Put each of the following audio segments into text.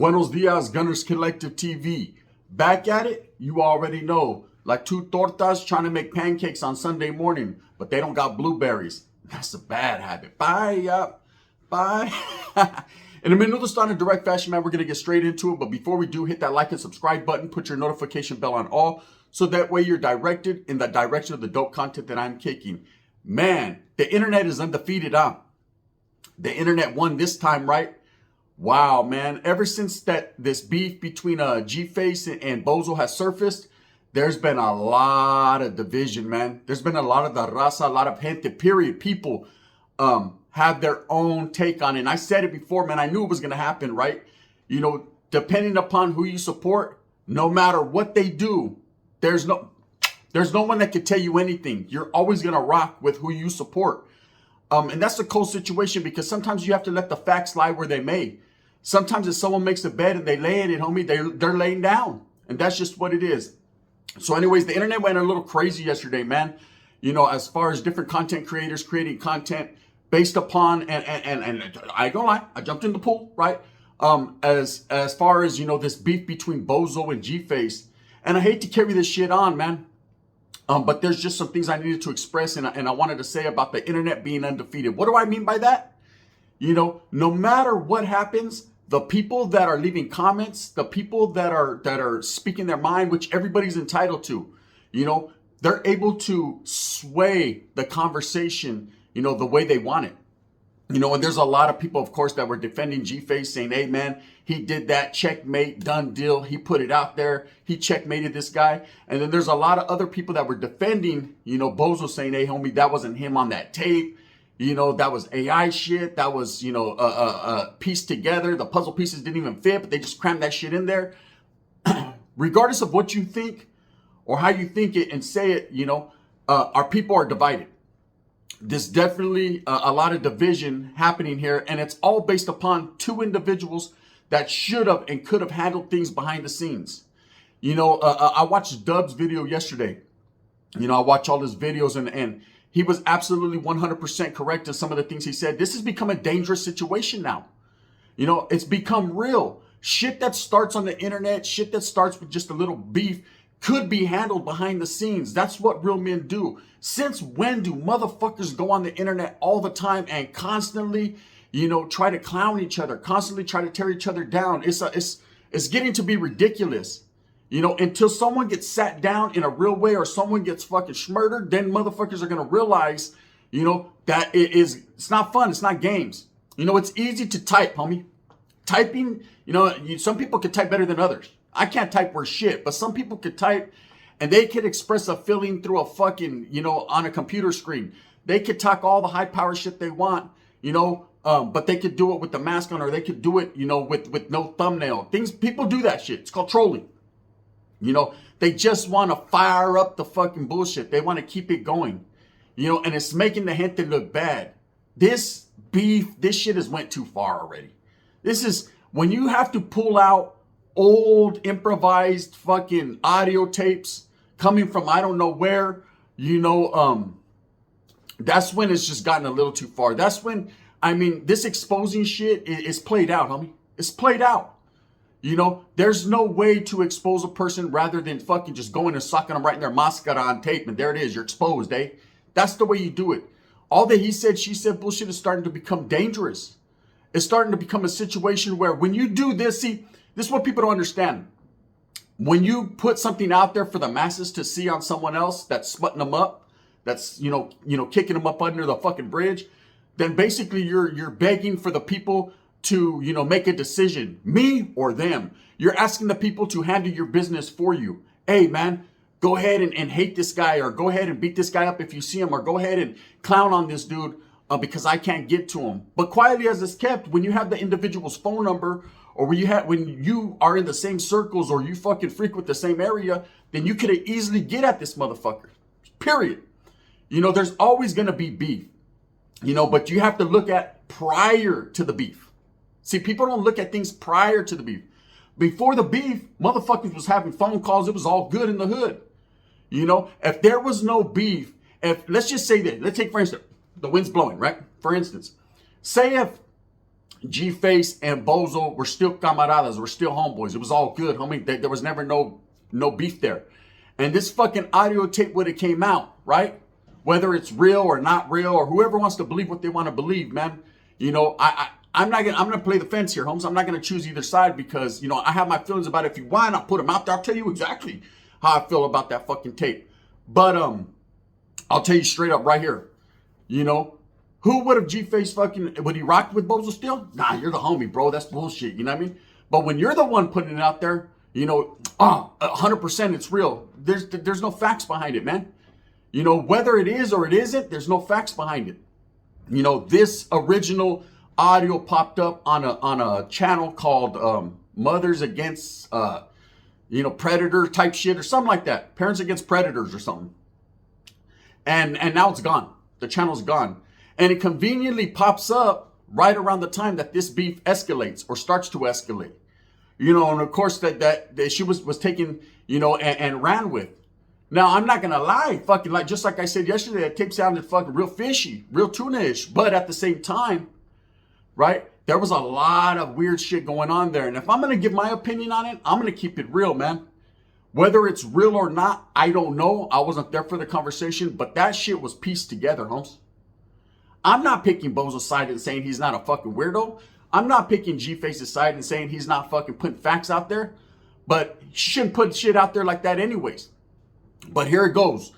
Buenos dias, Gunners Collective TV. Back at it, you already know. Like two tortas trying to make pancakes on Sunday morning, but they don't got blueberries. That's a bad habit. Bye, bye. In a minute, let's start in a direct fashion, man. We're going to get straight into it. But before we do, hit that like and subscribe button. Put your notification bell on all. So that way you're directed in the direction of the dope content that I'm kicking. Man, the internet is undefeated, huh? The internet won this time, right? Wow, man. Ever since this beef between Gface and Bozo has surfaced, there's been a lot of division, man. There's been a lot of the raza, a lot of gente, period. People have their own take on it. And I said it before, man. I knew it was going to happen, right? You know, depending upon who you support, no matter what they do, there's no one that can tell you anything. You're always going to rock with who you support. And that's a cold situation because sometimes you have to let the facts lie where they may. Sometimes if someone makes a bed and they lay in it, homie, they're laying down. And that's just what it is. So anyways, the internet went a little crazy yesterday, man. You know, as far as different content creators creating content based upon, and I ain't gonna lie, I jumped in the pool, right? As far as, you know, this beef between Bozo and Gface. And I hate to carry this shit on, man. But there's just some things I needed to express and I wanted to say about the internet being undefeated. What do I mean by that? You know, no matter what happens, the people that are leaving comments, the people that are speaking their mind, which everybody's entitled to, you know, they're able to sway the conversation, you know, the way they want it. You know, and there's a lot of people, of course, that were defending Gface, saying, hey, man, he did that, checkmate, done deal. He put it out there. He checkmated this guy. And then there's a lot of other people that were defending, you know, Bozo, saying, hey, homie, that wasn't him on that tape. You know, that was AI shit. That was, you know, pieced together. The puzzle pieces didn't even fit, but they just crammed that shit in there. Regardless of what you think or how you think it and say it, you know, our people are divided. There's definitely a lot of division happening here, and it's all based upon two individuals that should have and could have handled things behind the scenes. You know, I watched Dub's video yesterday. You know, I watch all his videos, and he was absolutely 100% correct in some of the things he said. This has become a dangerous situation now. You know, it's become real. Shit that starts on the internet, shit that starts with just a little beef, could be handled behind the scenes. That's what real men do. Since when do motherfuckers go on the internet all the time and constantly, you know, try to clown each other, constantly try to tear each other down? It's getting to be ridiculous. You know, until someone gets sat down in a real way or someone gets fucking murdered, then motherfuckers are going to realize, you know, that it's not fun. It's not games. You know, it's easy to type, homie. Typing, you know, some people can type better than others. I can't type worth shit, but some people could type and they could express a feeling through a fucking, you know, on a computer screen. They could talk all the high power shit they want, you know, but they could do it with the mask on, or they could do it, you know, with no thumbnail. People do that shit. It's called trolling. You know, they just want to fire up the fucking bullshit. They want to keep it going, you know, and it's making the gente look bad. This beef, this shit has went too far already. This is when you have to pull out old improvised fucking audio tapes coming from I don't know where, you know, that's when it's just gotten a little too far. That's when, I mean, this exposing shit is played out, homie. It's played out. You know, there's no way to expose a person rather than fucking just going and sucking them right in their mascara on tape, and there it is, you're exposed, eh? That's the way you do it. All the he said, she said bullshit is starting to become dangerous. It's starting to become a situation where when you do this, see, this is what people don't understand. When you put something out there for the masses to see on someone else that's smutting them up, that's, you know, kicking them up under the fucking bridge, then basically you're begging for the people to, you know, make a decision, me or them. You're asking the people to handle your business for you. Hey, man, go ahead and hate this guy, or go ahead and beat this guy up if you see him, or go ahead and clown on this dude because I can't get to him. But quietly as it's kept, when you have the individual's phone number, or when you are in the same circles, or you fucking frequent the same area, then you could easily get at this motherfucker. Period. You know, there's always going to be beef, you know, but you have to look at prior to the beef. See, people don't look at things prior to the beef. Before the beef, motherfuckers was having phone calls. It was all good in the hood. You know, if there was no beef, let's just say that, let's take, for instance, the wind's blowing, right? For instance, say if Gface and Bozo were still camaradas, were still homeboys. It was all good, homie. There was never no beef there. And this fucking audio tape would have came out, right? Whether it's real or not real, or whoever wants to believe what they want to believe, man. You know, I'm gonna play the fence here, Holmes. I'm not gonna choose either side because, you know, I have my feelings about it. If you want, I'll put them out there. I'll tell you exactly how I feel about that fucking tape. But I'll tell you straight up right here. You know, who would have Gface fucking, would he rock with Bozo still? Nah, you're the homie, bro. That's bullshit. You know what I mean? But when you're the one putting it out there, you know, 100% it's real. There's no facts behind it, man. You know, whether it is or it isn't, there's no facts behind it. You know, this original audio popped up on a channel called Mothers Against, you know, Predator type shit or something like that. Parents Against Predators or something. And now it's gone. The channel's gone. And it conveniently pops up right around the time that this beef escalates or starts to escalate. You know, and of course that she was taken, you know, and ran with. Now, I'm not going to lie, fucking like, just like I said yesterday, that tape sounded fucking real fishy, real tuna-ish. But at the same time, right, there was a lot of weird shit going on there. And if I'm going to give my opinion on it, I'm going to keep it real, man. Whether it's real or not, I don't know. I wasn't there for the conversation, but that shit was pieced together, Holmes. I'm not picking Bozo's side and saying he's not a fucking weirdo. I'm not picking Gface's side and saying he's not fucking putting facts out there. But you shouldn't put shit out there like that anyways. But here it goes.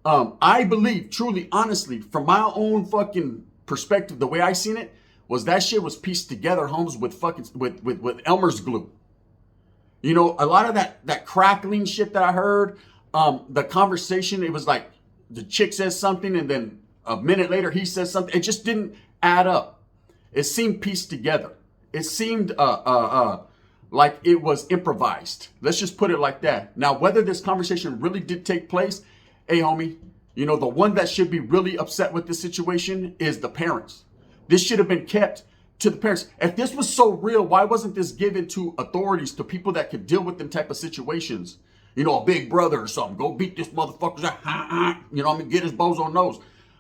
I believe, truly, honestly, from my own fucking perspective, the way I seen it, was that shit was pieced together, Holmes, with fucking with Elmer's glue. You know, a lot of that crackling shit that I heard, the conversation, it was like the chick says something and then a minute later he says something. It just didn't add up. It seemed pieced together. It seemed like it was improvised. Let's just put it like that. Now, whether this conversation really did take place, hey, homie, you know, the one that should be really upset with this situation is the parents. This should have been kept to the parents. If this was so real, why wasn't this given to authorities, to people that could deal with them type of situations? You know, a big brother or something. Go beat this motherfucker. You know what I mean? Get his bozo nose.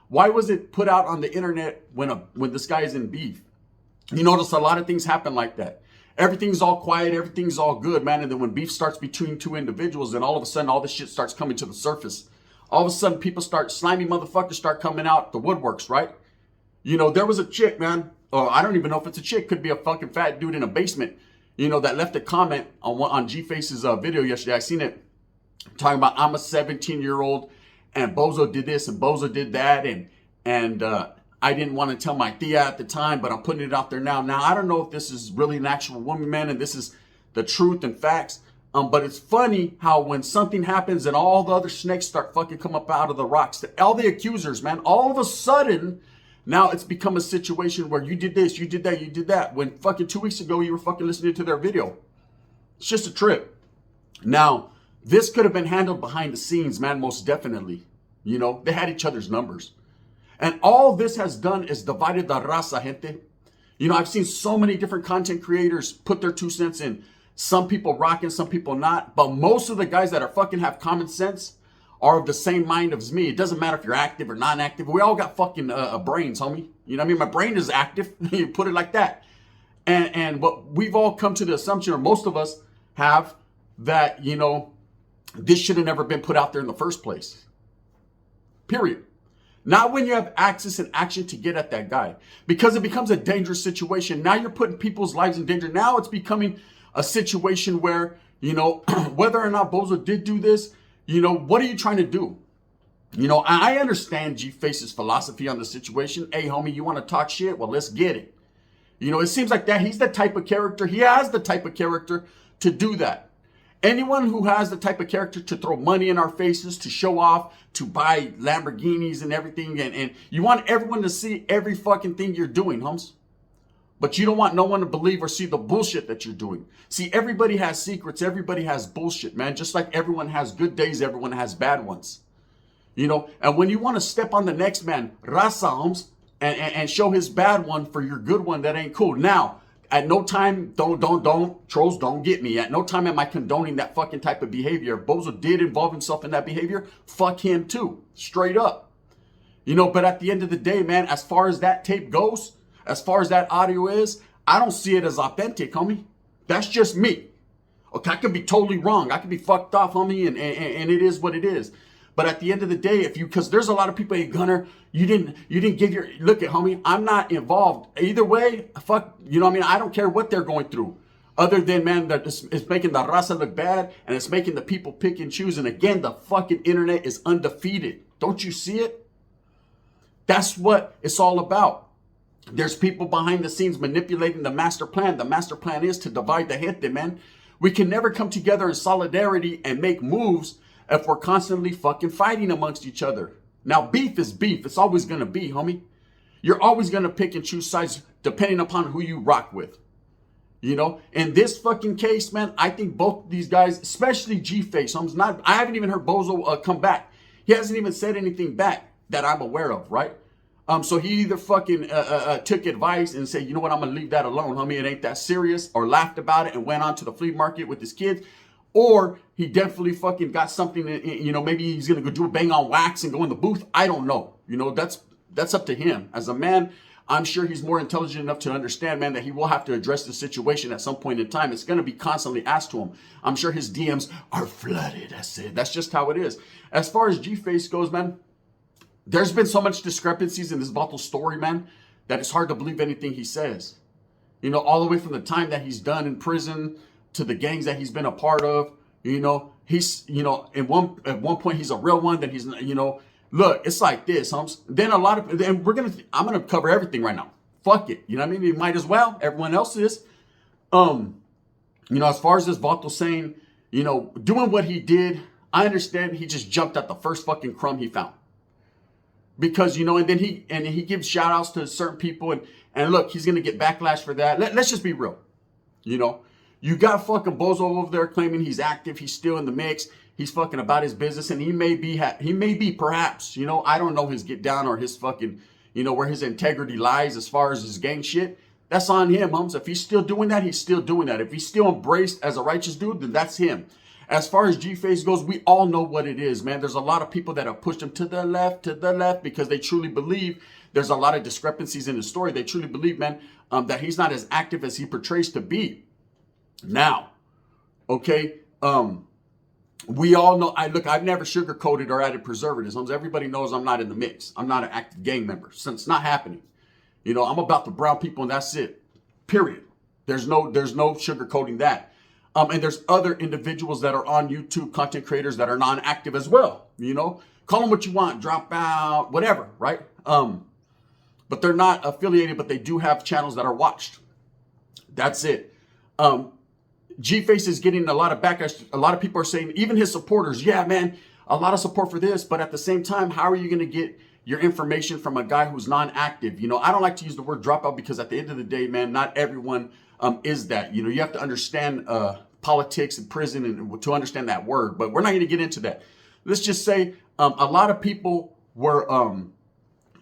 Why was it put out on the internet when this guy is in beef? You notice a lot of things happen like that. Everything's all quiet. Everything's all good, man. And then when beef starts between two individuals, then all of a sudden, all this shit starts coming to the surface. All of a sudden, slimy motherfuckers start coming out the woodworks, right? You know, there was a chick, man. I don't even know if it's a chick. Could be a fucking fat dude in a basement, you know, that left a comment on Gface's video yesterday. I seen it talking about, I'm a 17-year-old and Bozo did this and Bozo did that. And I didn't want to tell my tia at the time, but I'm putting it out there now. Now, I don't know if this is really an actual woman, man, and this is the truth and facts. But it's funny how when something happens and all the other snakes start fucking come up out of the rocks, all the accusers, man, all of a sudden, now it's become a situation where you did this, you did that, you did that. When fucking 2 weeks ago, you were fucking listening to their video. It's just a trip. Now, this could have been handled behind the scenes, man, most definitely. You know, they had each other's numbers. And all this has done is divided the raza, gente. You know, I've seen so many different content creators put their 2 cents in. Some people rocking, some people not. But most of the guys that are fucking have common sense are of the same mind as me. It doesn't matter if you're active or non-active. We all got fucking brains, homie. You know what I mean? My brain is active. You put it like that. And but we've all come to the assumption, or most of us have, that, you know, this should have never been put out there in the first place. Period. Not when you have access and action to get at that guy. Because it becomes a dangerous situation. Now you're putting people's lives in danger. Now it's becoming a situation where, you know, whether or not Bozo did do this, you know, what are you trying to do? You know, I understand Gface's philosophy on the situation. Hey, homie, you want to talk shit? Well, let's get it. You know, it seems like that he's the type of character. He has the type of character to do that. Anyone who has the type of character to throw money in our faces, to show off, to buy Lamborghinis and everything. And you want everyone to see every fucking thing you're doing, Holmes. But you don't want no one to believe or see the bullshit that you're doing. See, everybody has secrets. Everybody has bullshit, man. Just like everyone has good days, everyone has bad ones. You know, and when you want to step on the next man, raza, Holmes, and show his bad one for your good one, that ain't cool. Now, at no time, trolls don't get me. At no time am I condoning that fucking type of behavior. If Bozo did involve himself in that behavior, fuck him too. Straight up. You know, but at the end of the day, man, as far as that tape goes, as far as that audio is, I don't see it as authentic, homie. That's just me. Okay, I could be totally wrong. I could be fucked off, homie, and it is what it is. But at the end of the day, because there's a lot of people, hey, Gunner, you didn't give your, look at, homie, I'm not involved. Either way, fuck, you know what I mean? I don't care what they're going through. Other than, man, that it's making the raza look bad, and it's making the people pick and choose. And again, the fucking internet is undefeated. Don't you see it? That's what it's all about. There's people behind the scenes manipulating the master plan. The master plan is to divide the gente, man. We can never come together in solidarity and make moves if we're constantly fucking fighting amongst each other. Now, beef is beef. It's always going to be, homie. You're always going to pick and choose sides depending upon who you rock with. You know, in this fucking case, man, I think both these guys, especially Gface, I haven't even heard Bozo come back. He hasn't even said anything back that I'm aware of, right? So he either fucking took advice and said, you know what, I'm going to leave that alone, homie. It ain't that serious, or laughed about it and went on to the flea market with his kids. Or he definitely fucking got something, you know, maybe he's going to go do a bang on wax and go in the booth. I don't know. You know, that's up to him. As a man, I'm sure he's more intelligent enough to understand, man, that he will have to address the situation at some point in time. It's going to be constantly asked to him. I'm sure his DMs are flooded. That's it. That's just how it is. As far as Gface goes, man, there's been so much discrepancies in this Vato story, man, that it's hard to believe anything he says. You know, all the way from the time that he's done in prison to the gangs that he's been a part of. You know, he's, you know, at one point he's a real one. Then he's, you know, look, it's like this, Humps. Then I'm gonna cover everything right now. Fuck it, you know what I mean? You might as well. Everyone else is. You know, as far as this Vato saying, you know, doing what he did, I understand he just jumped at the first fucking crumb he found. Because, you know, and then he gives shout outs to certain people, and look, he's gonna get backlash for that. Let's just be real. You know, you got fucking Bozo over there claiming he's active, he's still in the mix, he's fucking about his business, and he may be perhaps, you know, I don't know his get down or his fucking, you know, where his integrity lies as far as his gang shit. That's on him, Mums. If he's still doing that, he's still doing that. If he's still embraced as a righteous dude, then that's him. As far as Gface goes, we all know what it is, man. There's a lot of people that have pushed him to the left, because they truly believe there's a lot of discrepancies in his story. They truly believe, man, that he's not as active as he portrays to be. Now, okay, we all know, I've never sugarcoated or added preservatives. Everybody knows I'm not in the mix. I'm not an active gang member. So it's not happening. You know, I'm about the brown people and that's it. Period. There's no sugarcoating that. And there's other individuals that are on YouTube, content creators that are non-active as well. You know, call them what you want, drop out, whatever, right? But they're not affiliated, but they do have channels that are watched. That's it. Gface is getting a lot of backlash. A lot of people are saying, even his supporters, yeah, man, a lot of support for this. But at the same time, how are you going to get your information from a guy who's non-active? You know, I don't like to use the word dropout because at the end of the day, man, not everyone is that. You know, you have to understand politics and prison and to understand that word. But we're not going to get into that. Let's just say a lot of people were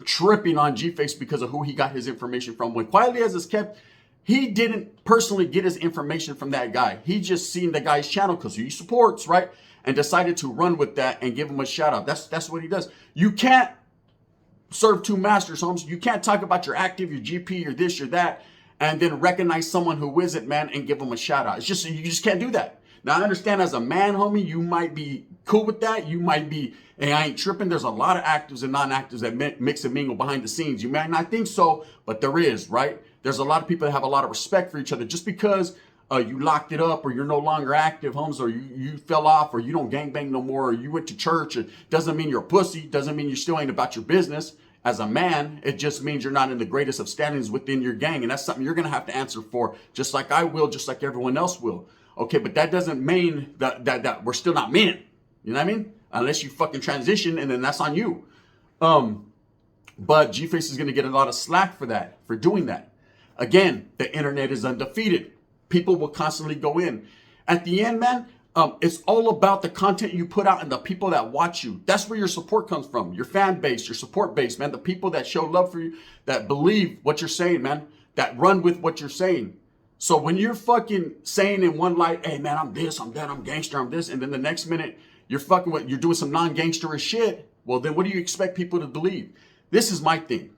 tripping on Gface because of who he got his information from. When quietly as it's kept, he didn't personally get his information from that guy. He just seen the guy's channel because he supports, right? And decided to run with that and give him a shout out. That's what he does. You can't serve two masters, Holmes. You can't talk about your active, your GP, your this, your that, and then recognize someone who isn't, man, and give them a shout out. It's just, you just can't do that. Now, I understand as a man, homie, you might be cool with that. You might be, hey, I ain't tripping. There's a lot of actives and non-actives that mix and mingle behind the scenes. You might not think so, but there is, right? There's a lot of people that have a lot of respect for each other. Just because you locked it up or you're no longer active, Holmes, or you fell off or you don't gangbang no more or you went to church, it doesn't mean you're a pussy. Doesn't mean you still ain't about your business. As a man, it just means you're not in the greatest of standings within your gang. And that's something you're going to have to answer for, just like I will, just like everyone else will. Okay, but that doesn't mean that we're still not men. You know what I mean? Unless you fucking transition, and then that's on you. But Gface is going to get a lot of slack for that, for doing that. Again, the internet is undefeated. People will constantly go in. At the end, man, it's all about the content you put out and the people that watch you. That's where your support comes from. Your fan base, your support base, man. The people that show love for you, that believe what you're saying, man. That run with what you're saying. So when you're fucking saying in one light, hey, man, I'm this, I'm that, I'm gangster, I'm this. And then the next minute, you're doing some non-gangsterish shit. Well, then what do you expect people to believe? This is my thing.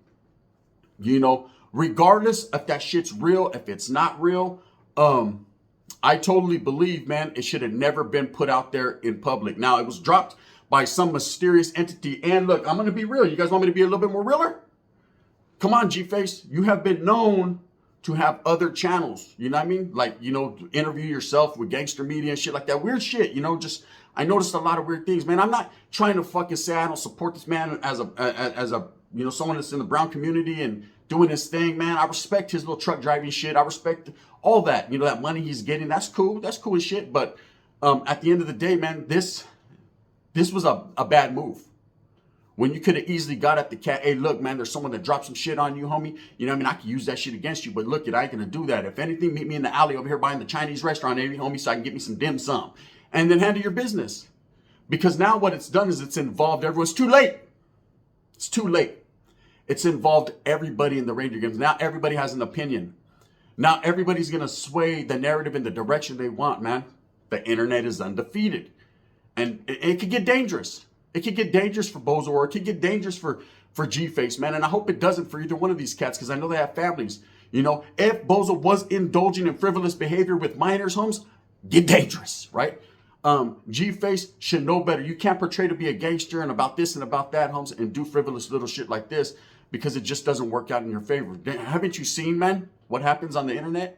You know, regardless if that shit's real, if it's not real, I totally believe, man, it should have never been put out there in public. Now, it was dropped by some mysterious entity. And look, I'm going to be real. You guys want me to be a little bit more realer? Come on, Gface. You have been known to have other channels. You know what I mean? Like, you know, interview yourself with gangster media and shit like that. Weird shit, you know, just, I noticed a lot of weird things, man. I'm not trying to fucking say I don't support this man as a, you know, someone that's in the brown community and doing his thing, man. I respect his little truck driving shit. I respect all that, you know, that money he's getting. That's cool. That's cool as shit. But at the end of the day, man, this was a bad move. When you could have easily got at the cat, hey, look, man, there's someone that dropped some shit on you, homie. You know what I mean? I could use that shit against you, but look, I ain't gonna do that. If anything, meet me in the alley over here behind the Chinese restaurant, homie, so I can get me some dim sum. And then handle your business. Because now what it's done is it's involved everyone. It's too late. It's too late. It's involved everybody in the Ranger games. Now everybody has an opinion. Now everybody's gonna sway the narrative in the direction they want, man. The internet is undefeated. And it could get dangerous. It could get dangerous for Bozo, or it could get dangerous for Gface, man. And I hope it doesn't for either one of these cats, because I know they have families. You know, if Bozo was indulging in frivolous behavior with minors, Holmes, get dangerous, right? Gface should know better. You can't portray to be a gangster and about this and about that, Holmes, and do frivolous little shit like this, because it just doesn't work out in your favor. Haven't you seen, man, what happens on the internet?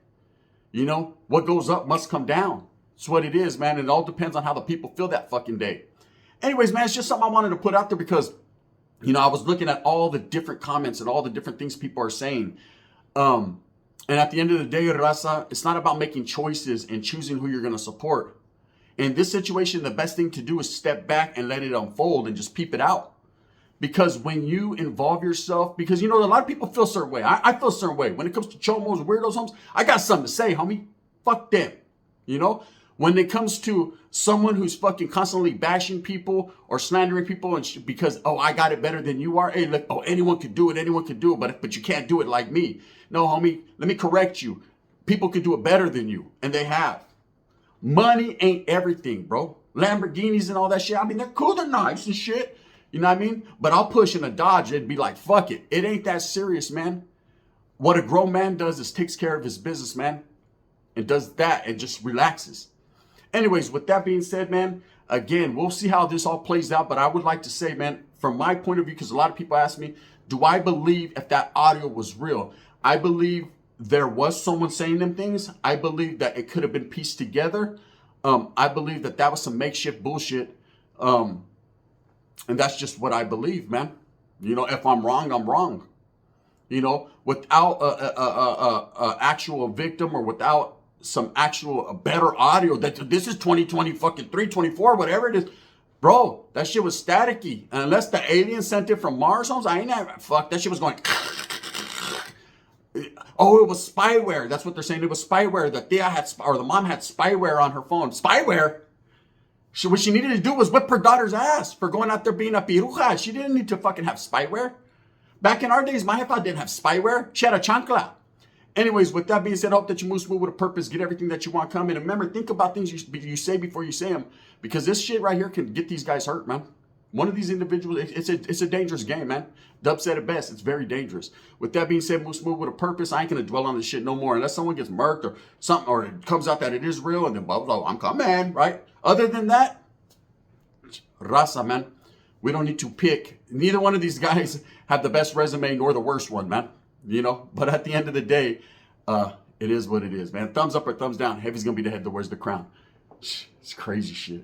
You know, what goes up must come down. It's what it is, man. And it all depends on how the people feel that fucking day. Anyways, man, it's just something I wanted to put out there because, you know, I was looking at all the different comments and all the different things people are saying. And at the end of the day, Raza, it's not about making choices and choosing who you're going to support. In this situation, the best thing to do is step back and let it unfold and just peep it out. Because when you involve yourself, because, you know, a lot of people feel a certain way. I feel a certain way. When it comes to chomos, weirdos, homes, I got something to say, homie. Fuck them. You know? When it comes to someone who's fucking constantly bashing people or slandering people and because, oh, I got it better than you are. Hey, look, oh, anyone could do it, but you can't do it like me. No, homie, let me correct you. People could do it better than you, and they have. Money ain't everything, bro. Lamborghinis and all that shit, I mean, they're cool, they're nice and shit. You know what I mean? But I'll push in a Dodge and be like, fuck it. It ain't that serious, man. What a grown man does is takes care of his business, man. And does that and just relaxes. Anyways, with that being said, man, again, we'll see how this all plays out. But I would like to say, man, from my point of view, because a lot of people ask me, do I believe if that audio was real? I believe there was someone saying them things. I believe that it could have been pieced together. I believe that that was some makeshift bullshit. And that's just what I believe, man. You know, if I'm wrong, I'm wrong. You know, without a actual victim or without some actual better audio, that this is 2020 fucking 324, whatever it is, bro, that shit was staticky. And unless the alien sent it from Mars, homes, I ain't never, fuck, that shit was going, oh, it was spyware. That's what they're saying. It was spyware. The tia had, or the mom had spyware on her phone. Spyware? What she needed to do was whip her daughter's ass for going out there being a piruja. She didn't need to fucking have spyware. Back in our days, my jefa didn't have spyware. She had a chancla. Anyways, with that being said, I hope that you move smooth with a purpose, get everything that you want coming. And remember, think about things you say before you say them, because this shit right here can get these guys hurt, man. One of these individuals, it's a dangerous game, man. Dub said it best. It's very dangerous. With that being said, move smooth with a purpose. I ain't going to dwell on this shit no more unless someone gets murked or something, or it comes out that it is real, and then blah, blah, blah, I'm coming, right? Other than that, raza, man. We don't need to pick. Neither one of these guys have the best resume nor the worst one, man. You know, but at the end of the day, it is what it is, man. Thumbs up or thumbs down. Heavy's going to be the head that wears the crown. It's crazy shit.